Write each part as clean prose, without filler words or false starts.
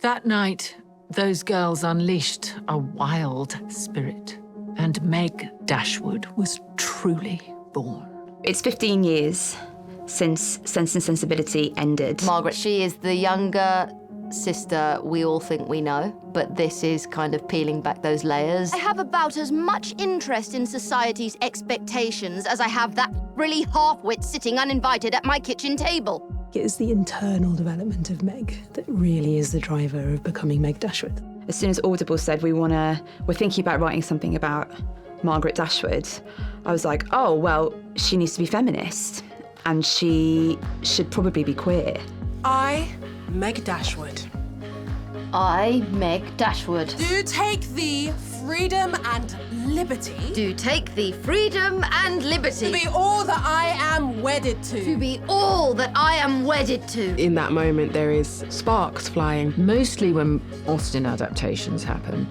That night, those girls unleashed a wild spirit, and Meg Dashwood was truly born. It's 15 years since Sense and Sensibility ended. Margaret, she is the younger sister we all think we know, but this is kind of peeling back those layers. I have about as much interest in society's expectations as I have that really half-wit sitting uninvited at my kitchen table. It is the internal development of Meg that really is the driver of becoming Meg Dashwood. As soon as Audible said we're thinking about writing something about Margaret Dashwood, I was like, oh, well, she needs to be feminist and she should probably be queer. I, Meg Dashwood, I, Meg Dashwood, do take the freedom and liberty Do take the freedom and liberty to be all that I am wedded to. to be all that I am wedded to. In that moment, there is sparks flying. Mostly when Austen adaptations happen,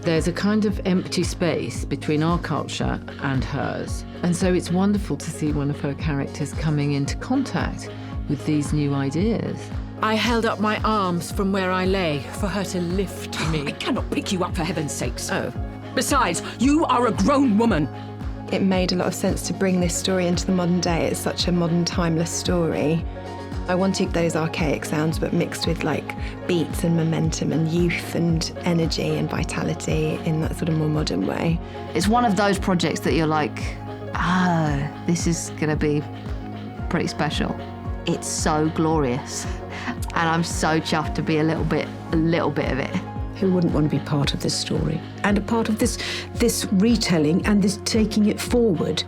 there's a kind of empty space between our culture and hers. And so it's wonderful to see one of her characters coming into contact with these new ideas. I held up my arms from where I lay for her to lift me. I cannot pick you up, for heaven's sakes. Oh. Besides, you are a grown woman. It made a lot of sense to bring this story into the modern day. It's such a modern, timeless story. I wanted those archaic sounds, but mixed with like beats and momentum and youth and energy and vitality in that sort of more modern way. it's one of those projects that you're like, this is gonna be pretty special. It's so glorious. And I'm so chuffed to be a little bit of it. Who wouldn't want to be part of this story and a part of this retelling and this taking it forward?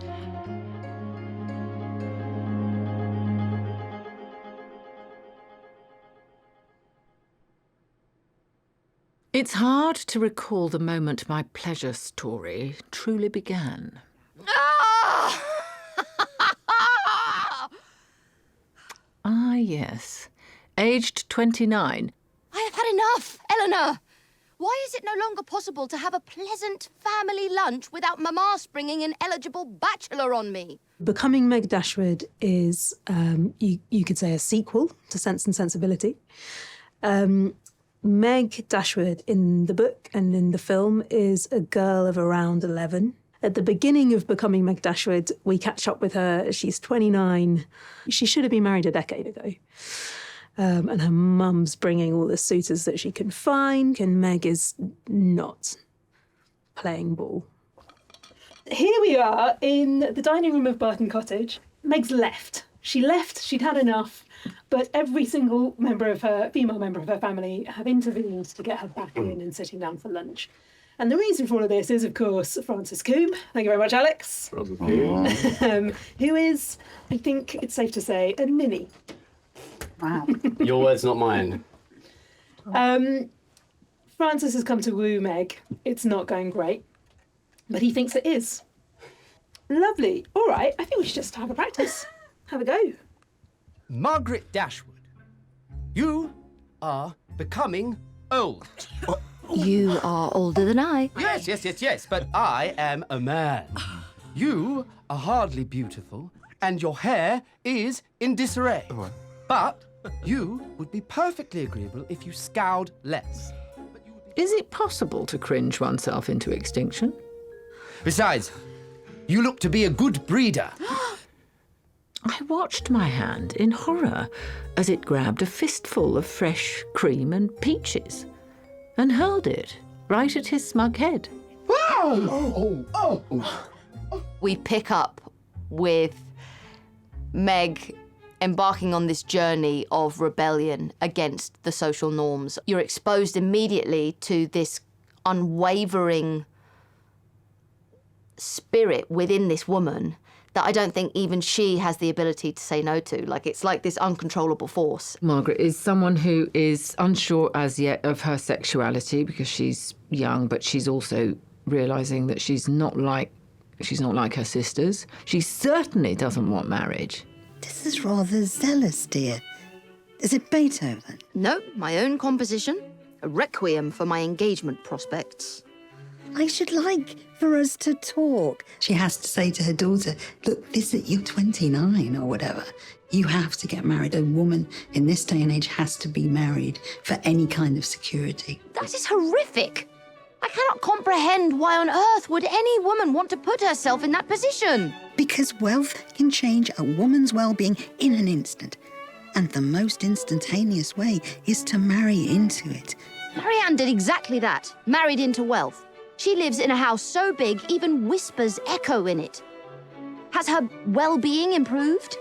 It's hard to recall the moment my pleasure story truly began. Ah, yes. Aged 29. I have had enough, Eleanor. Why is it no longer possible to have a pleasant family lunch without Mama springing an eligible bachelor on me? Becoming Meg Dashwood is, you could say, a sequel to Sense and Sensibility. Meg Dashwood in the book and in the film is a girl of around 11. At the beginning of Becoming Meg Dashwood, we catch up with her. She's 29. She should have been married a decade ago. And her mum's bringing all the suitors that she can find, and Meg is not playing ball. Here we are in the dining room of Barton Cottage. Meg's left. She left, she'd had enough, but every single female member of her family have intervened to get her back in and sitting down for lunch. And the reason for all of this is, of course, Frances Coombe. Thank you very much, Alex. Who is, I think it's safe to say, a ninny. Wow. Your words, not mine. Francis has come to woo Meg. It's not going great, but he thinks it is. Lovely. All right, I think we should just have a practice. Have a go. Margaret Dashwood, you are becoming old. You are older than I. Yes, but I am a man. You are hardly beautiful, and your hair is in disarray. But you would be perfectly agreeable if you scowled less. Is it possible to cringe oneself into extinction? Besides, you look to be a good breeder. I watched my hand in horror as it grabbed a fistful of fresh cream and peaches and hurled it right at his smug head. We pick up with Meg embarking on this journey of rebellion against the social norms. You're exposed immediately to this unwavering spirit within this woman that I don't think even she has the ability to say no to. Like, it's like this uncontrollable force. Margaret is someone who is unsure as yet of her sexuality because she's young, but she's also realising that she's not like her sisters. She certainly doesn't want marriage. This is rather zealous, dear. Is it Beethoven? No, my own composition. A requiem for my engagement prospects. I should like for us to talk. She has to say to her daughter, look, you're 29 or whatever. You have to get married. A woman in this day and age has to be married for any kind of security. That is horrific. I cannot comprehend why on earth would any woman want to put herself in that position. Because wealth can change a woman's well-being in an instant. And the most instantaneous way is to marry into it. Marianne did exactly that, married into wealth. She lives in a house so big, even whispers echo in it. Has her well-being improved?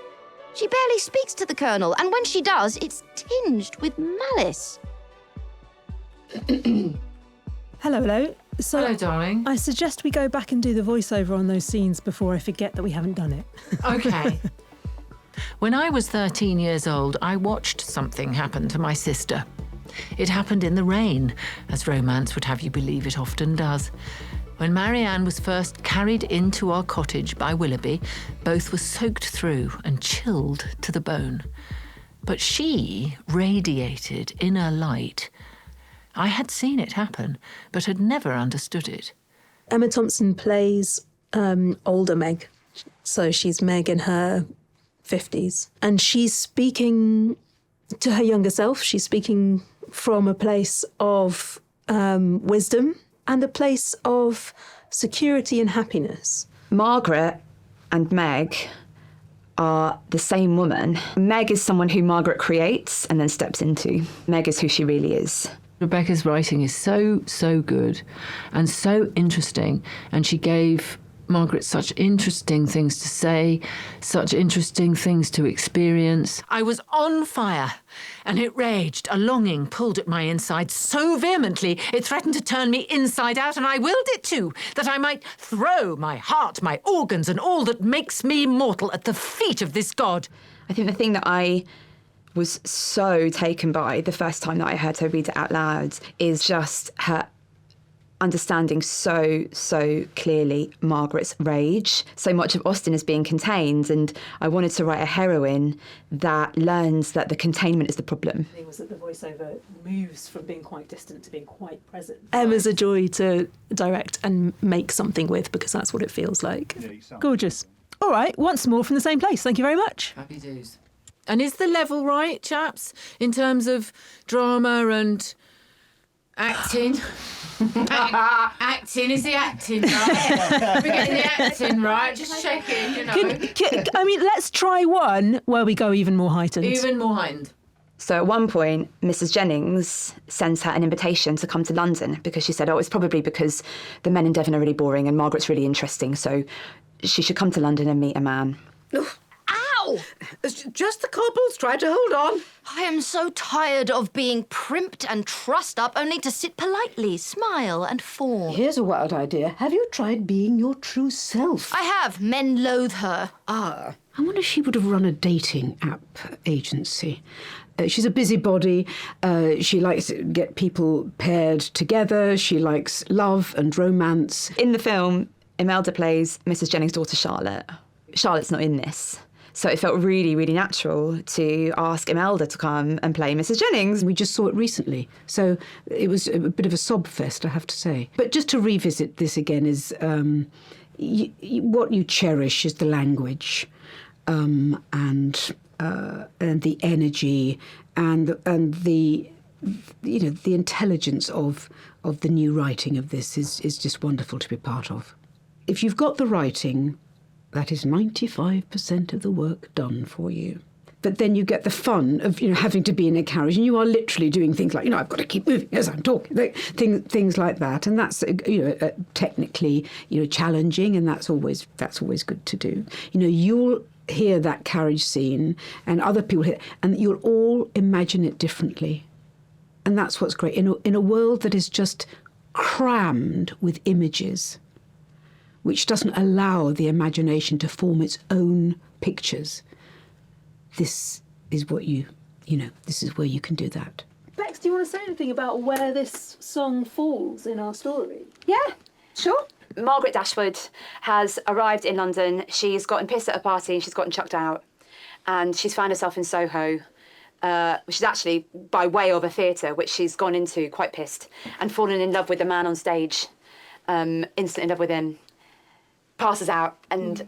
She barely speaks to the Colonel, and when she does, it's tinged with malice. Hello. So, hello, darling. I suggest we go back and do the voiceover on those scenes before I forget that we haven't done it. Okay. When I was 13 years old, I watched something happen to my sister. It happened in the rain, as romance would have you believe it often does. When Marianne was first carried into our cottage by Willoughby, both were soaked through and chilled to the bone. But she radiated inner light. I had seen it happen, but had never understood it. Emma Thompson plays older Meg. So she's Meg in her 50s. And she's speaking to her younger self. She's speaking from a place of wisdom and a place of security and happiness. Margaret and Meg are the same woman. Meg is someone who Margaret creates and then steps into. Meg is who she really is. Rebecca's writing is so good and so interesting, and she gave Margaret such interesting things to say, such interesting things to experience. I was on fire, and it raged. A longing pulled at my inside so vehemently it threatened to turn me inside out, and I willed it to, that I might throw my heart, my organs, and all that makes me mortal at the feet of this god. I think the thing that I was so taken by the first time that I heard her read it out loud is just her understanding so clearly Margaret's rage. So much of Austen is being contained, and I wanted to write a heroine that learns that the containment is the problem. The thing was that the voiceover moves from being quite distant to being quite present. Emma's a joy to direct and make something with, because that's what it feels like. Gorgeous. All right, once more from the same place. Thank you very much. Happy days. And is the level right, chaps, in terms of drama and acting? Acting, is the acting right? We're getting the acting right, just checking, you know. Let's try one where we go even more heightened. Even more heightened. So at one point, Mrs. Jennings sends her an invitation to come to London because she said, it's probably because the men in Devon are really boring and Margaret's really interesting, so she should come to London and meet a man. Ow! Just the cobbles. Try to hold on. I am so tired of being primped and trussed up only to sit politely, smile and fawn. Here's a wild idea. Have you tried being your true self? I have. Men loathe her. I wonder if she would have run a dating app agency. She's a busybody. She likes to get people paired together. She likes love and romance. In the film, Imelda plays Mrs. Jennings' daughter, Charlotte. Charlotte's not in this. So it felt really, really natural to ask Imelda to come and play Mrs. Jennings. We just saw it recently, so it was a bit of a sob fest, I have to say. But just to revisit this again is what you cherish is the language and the energy and the intelligence of the new writing of this is just wonderful to be part of. If you've got the writing, that is 95% of the work done for you. But then you get the fun of having to be in a carriage, and you are literally doing things like I've got to keep moving as I'm talking, things like that, and that's technically challenging, and that's always good to do. You'll hear that carriage scene, and other people hear, and you'll all imagine it differently, and that's what's great in a world that is just crammed with images, which doesn't allow the imagination to form its own pictures. This is what this is where you can do that. Bex, do you want to say anything about where this song falls in our story? Yeah, sure. Margaret Dashwood has arrived in London. She's gotten pissed at a party and she's gotten chucked out. And she's found herself in Soho, which is actually by way of a theatre, which she's gone into quite pissed, and fallen in love with the man on stage, instantly in love with him. Passes out, and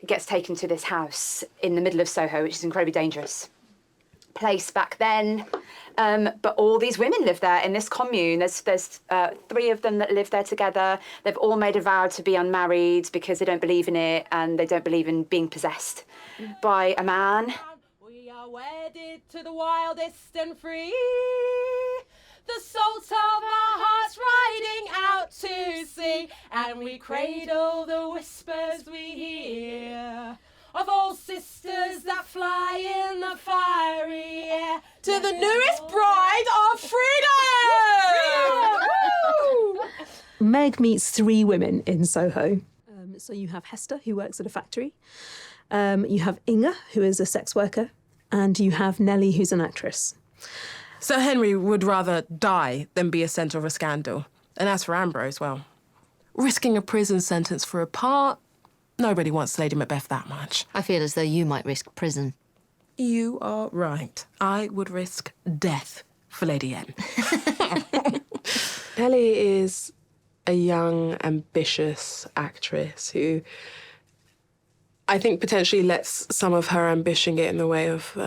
gets taken to this house in the middle of Soho, which is incredibly dangerous place back then. But all these women live there in this commune. There's 3 of them that live there together. They've all made a vow to be unmarried because they don't believe in it and they don't believe in being possessed by a man. We are wedded to the wildest and free. The salt of our hearts riding out to sea, and we cradle the whispers we hear of all sisters that fly in the fiery air to the newest bride of freedom! Meg meets 3 women in Soho. So you have Hester, who works at a factory. You have Inga, who is a sex worker. And you have Nelly, who's an actress. Sir Henry would rather die than be a centre of a scandal. And as for Ambrose, well, risking a prison sentence for a part, nobody wants Lady Macbeth that much. I feel as though you might risk prison. You are right. I would risk death for Lady M. Nelly is a young, ambitious actress who I think potentially lets some of her ambition get in the way of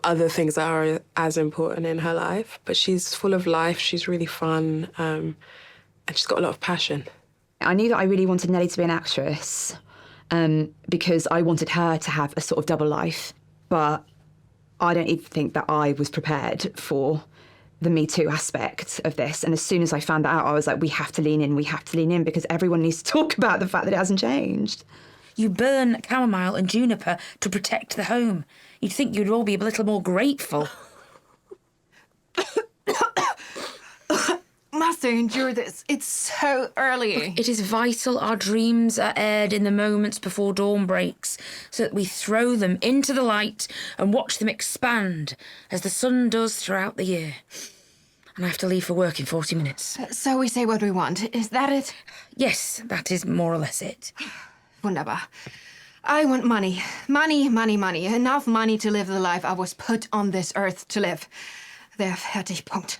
other things that are as important in her life. But she's full of life, she's really fun, and she's got a lot of passion. I knew that I really wanted Nelly to be an actress because I wanted her to have a sort of double life. But I don't even think that I was prepared for the Me Too aspect of this. And as soon as I found that out, I was like, we have to lean in because everyone needs to talk about the fact that it hasn't changed. You burn chamomile and juniper to protect the home. You'd think you'd all be a little more grateful. Must I endure this? It's so early. It is vital our dreams are aired in the moments before dawn breaks, so that we throw them into the light and watch them expand, as the sun does throughout the year. And I have to leave for work in 40 minutes. So we say what we want. Is that it? Yes, that is more or less it. Wunderbar. I want money. Money, money, money. Enough money to live the life I was put on this earth to live. Der Fertigpunkt.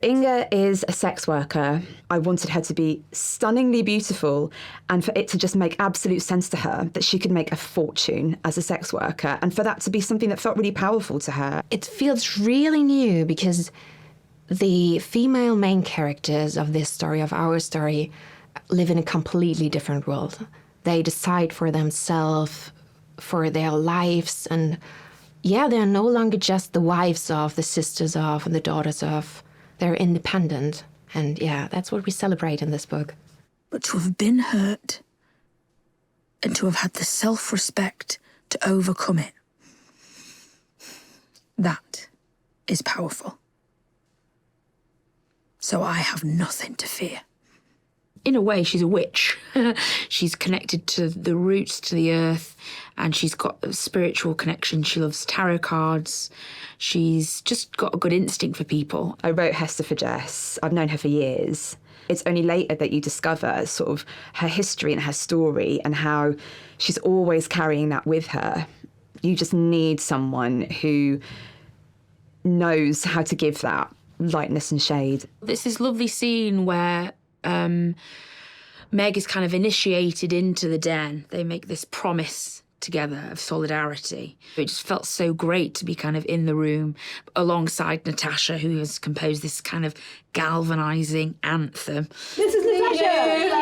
Inga is a sex worker. I wanted her to be stunningly beautiful and for it to just make absolute sense to her that she could make a fortune as a sex worker and for that to be something that felt really powerful to her. It feels really new because the female main characters of this story, of our story, live in a completely different world. They decide for themselves, for their lives, and yeah, they're no longer just the wives of, the sisters of, and the daughters of. They're independent. And yeah, that's what we celebrate in this book. But to have been hurt and to have had the self-respect to overcome it, that is powerful. So I have nothing to fear. In a way, she's a witch. She's connected to the roots, to the earth, and she's got a spiritual connection. She loves tarot cards. She's just got a good instinct for people. I wrote Hester for Jess. I've known her for years. It's only later that you discover sort of her history and her story and how she's always carrying that with her. You just need someone who knows how to give that lightness and shade. There's this lovely scene where Meg is kind of initiated into the den. They make this promise together of solidarity. It just felt so great to be kind of in the room alongside Natasha, who has composed this kind of galvanising anthem. This is Natasha!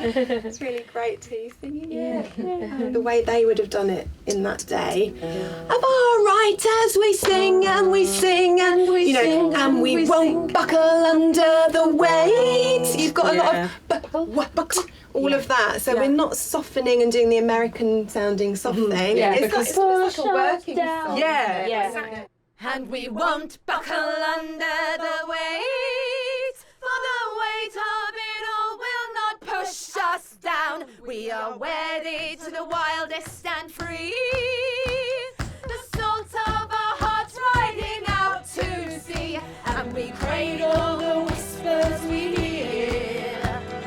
It's really great to hear you singing it. The way they would have done it in that day. Of our right as we sing and we sing and we sing and we won't buckle under the weight. You've got a lot of all of that. So we're not softening and doing the American sounding soft thing. Yeah, it's like a working song. Yeah. And we won't buckle under the weight, for the weight of it all will not push us down. We are wedded to the wildest and free. The salt of our hearts riding out to sea, and we cradle the whispers we hear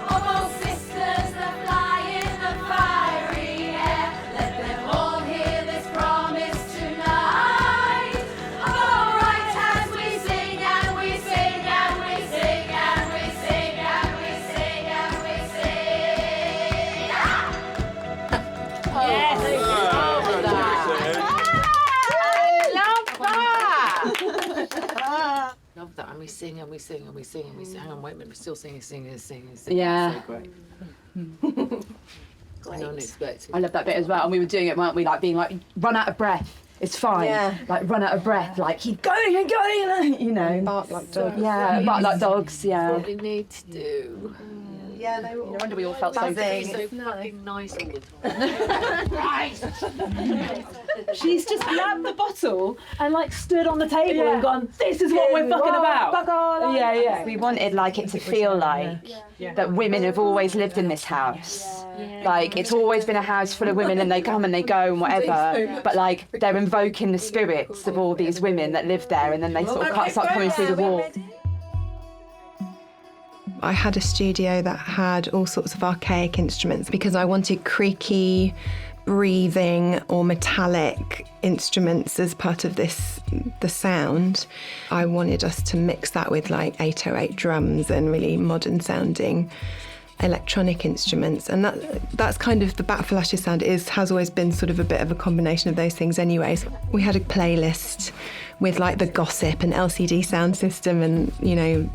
of all sisters that fly in the fiery air. Let them all hear this promise tonight. All right, as we sing and we sing and we sing and we sing and we sing and we sing. love that. And we sing and we sing and we sing and we sing. Hang on, wait a minute, we're still singing. Yeah. So great. And unexpected. I love that bit as well. And we were doing it, weren't we? Like being like, run out of breath. It's fine. Yeah. Like run out of breath. Like keep going and going. You know. Bark like dogs. Yeah. Bark like dogs. Yeah. What we need to do. Yeah, they were all. No wonder we all felt so buzzing. So fucking nice all the time. She's just grabbed the bottle and like stood on the table and gone, this is what we're fucking about. Yeah. We wanted like it to feel like that women have always lived in this house. Like it's always been a house full of women and they come and they go and whatever, but like they're invoking the spirits of all these women that live there and then they sort of start coming through the wall. I had a studio that had all sorts of archaic instruments because I wanted creaky, breathing or metallic instruments as part of the sound. I wanted us to mix that with like 808 drums and really modern sounding electronic instruments, and that's kind of the Bat for Lashes sound has always been sort of a bit of a combination of those things anyways. We had a playlist with like the Gossip and LCD sound system and, you know,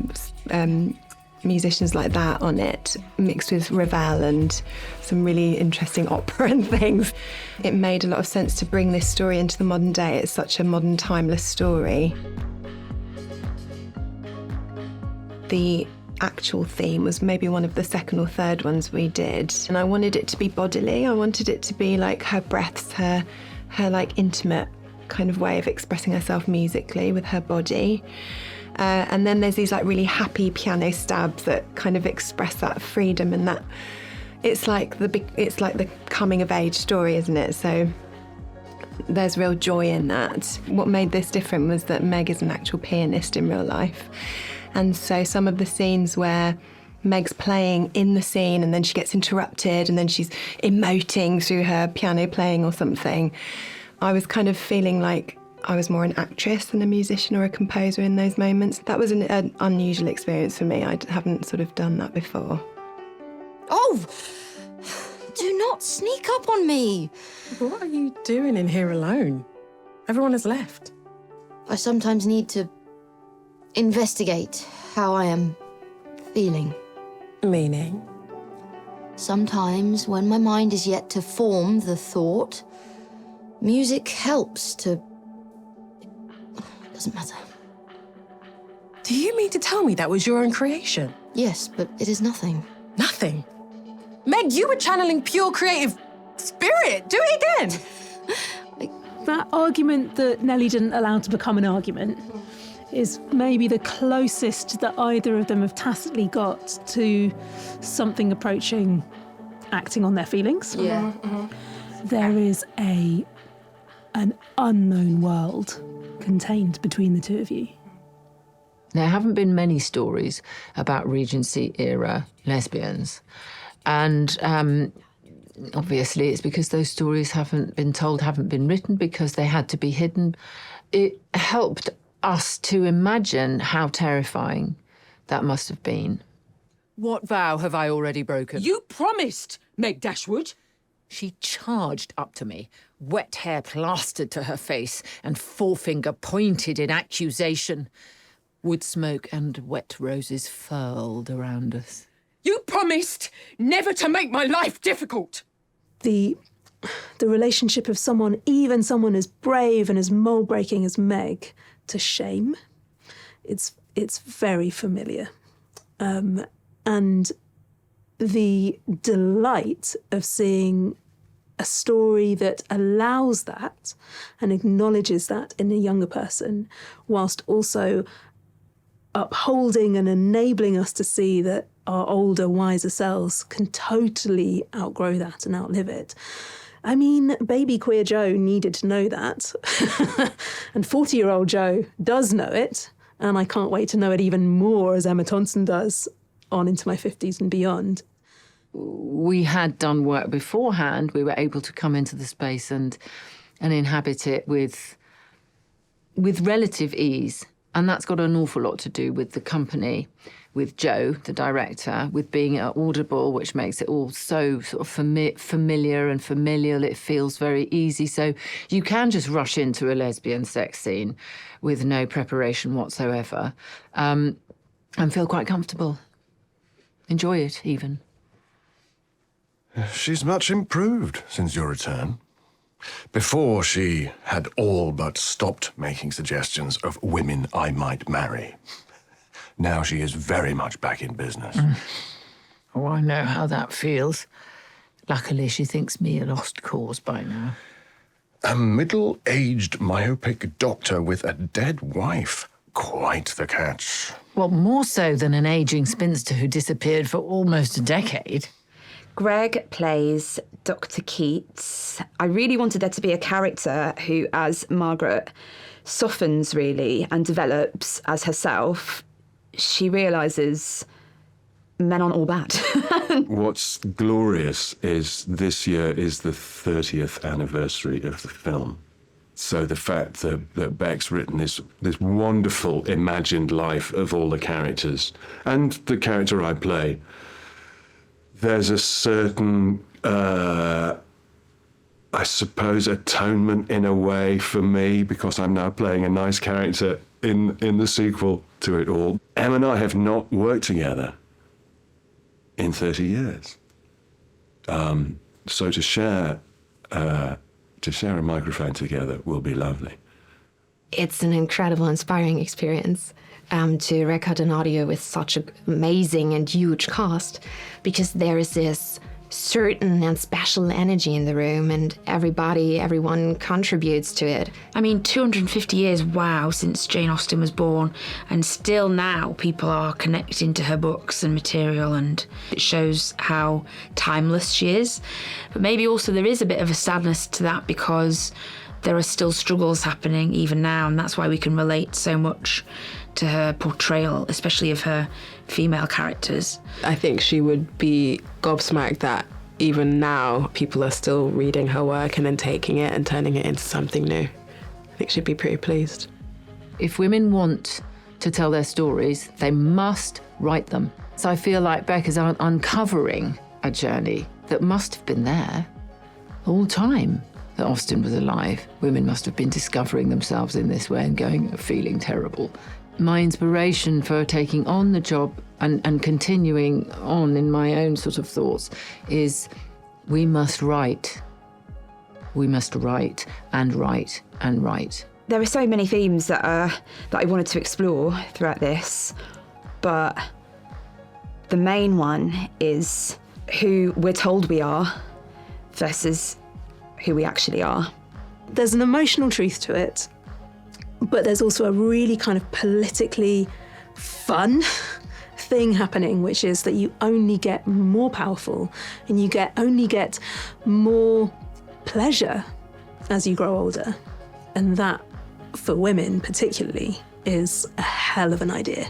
musicians like that on it, mixed with Ravel and some really interesting opera and things. It made a lot of sense to bring this story into the modern day. It's such a modern, timeless story. The actual theme was maybe one of the second or third ones we did, and I wanted it to be bodily. I wanted it to be like her breaths, her like intimate kind of way of expressing herself musically with her body. And then there's these like really happy piano stabs that kind of express that freedom, and that it's like the coming of age story, isn't it? So there's real joy in that. What made this different was that Meg is an actual pianist in real life, and so some of the scenes where Meg's playing in the scene and then she gets interrupted and then she's emoting through her piano playing or something, I was kind of feeling like I was more an actress than a musician or a composer in those moments. That was an unusual experience for me. I haven't sort of done that before. Oh! Do not sneak up on me! What are you doing in here alone? Everyone has left. I sometimes need to investigate how I am feeling. Meaning? Sometimes, when my mind is yet to form the thought, music helps to... Doesn't matter. Do you mean to tell me that was your own creation? Yes, but it is nothing. Nothing? Meg, you were channeling pure creative spirit. Do it again. That argument that Nelly didn't allow to become an argument is maybe the closest that either of them have tacitly got to something approaching acting on their feelings. Yeah. There is an unknown world contained between the two of you. There haven't been many stories about Regency era lesbians. And obviously it's because those stories haven't been told, haven't been written, because they had to be hidden. It helped us to imagine how terrifying that must have been. What vow have I already broken? You promised, Meg Dashwood. She charged up to me, wet hair plastered to her face and forefinger pointed in accusation. Wood smoke and wet roses furled around us. You promised never to make my life difficult. The relationship of someone, even someone as brave and as mold-breaking as Meg, to shame, it's very familiar. And the delight of seeing a story that allows that and acknowledges that in a younger person, whilst also upholding and enabling us to see that our older, wiser selves can totally outgrow that and outlive it. I mean, baby queer Joe needed to know that. And 40-year-old Joe does know it. And I can't wait to know it even more as Emma Thompson does on into my 50s and beyond. We had done work beforehand. We were able to come into the space and inhabit it with relative ease. And that's got an awful lot to do with the company with Joe, the director, with being at Audible, which makes it all so sort of familiar and familial. It feels very easy. So you can just rush into a lesbian sex scene with no preparation whatsoever and feel quite comfortable. Enjoy it, even. She's much improved since your return. Before, she had all but stopped making suggestions of women I might marry. Now she is very much back in business. Oh, I know how that feels. Luckily, she thinks me a lost cause by now. A middle-aged myopic doctor with a dead wife. Quite the catch. Well, more so than an ageing spinster who disappeared for almost a decade. Greg plays Dr. Keats. I really wanted there to be a character who, as Margaret softens really and develops as herself, she realises men aren't all bad. What's glorious is this year is the 30th anniversary of the film. So the fact that Beck's written this wonderful imagined life of all the characters, and the character I play, there's a certain, I suppose, atonement in a way for me, because I'm now playing a nice character in the sequel to it all. Em and I have not worked together in 30 years. So to share a microphone together will be lovely. It's an incredible, inspiring experience to record an audio with such an amazing and huge cast, because there is this certain and special energy in the room, and everyone contributes to it. I mean, 250 years, wow, since Jane Austen was born, and still now people are connecting to her books and material, and it shows how timeless she is. But maybe also there is a bit of a sadness to that, because there are still struggles happening even now, and that's why we can relate so much to her portrayal, especially of her female characters. I think she would be gobsmacked that even now people are still reading her work and then taking it and turning it into something new. I think she'd be pretty pleased. If women want to tell their stories, they must write them. So I feel like Beck is uncovering a journey that must have been there all the time that Austen was alive. Women must have been discovering themselves in this way and feeling terrible. My inspiration for taking on the job and continuing on in my own sort of thoughts is we must write. We must write and write and write. There are so many themes that I wanted to explore throughout this, but the main one is who we're told we are versus who we actually are. There's an emotional truth to it, but there's also a really kind of politically fun thing happening, which is that you only get more powerful and you only get more pleasure as you grow older. And that, for women particularly, is a hell of an idea.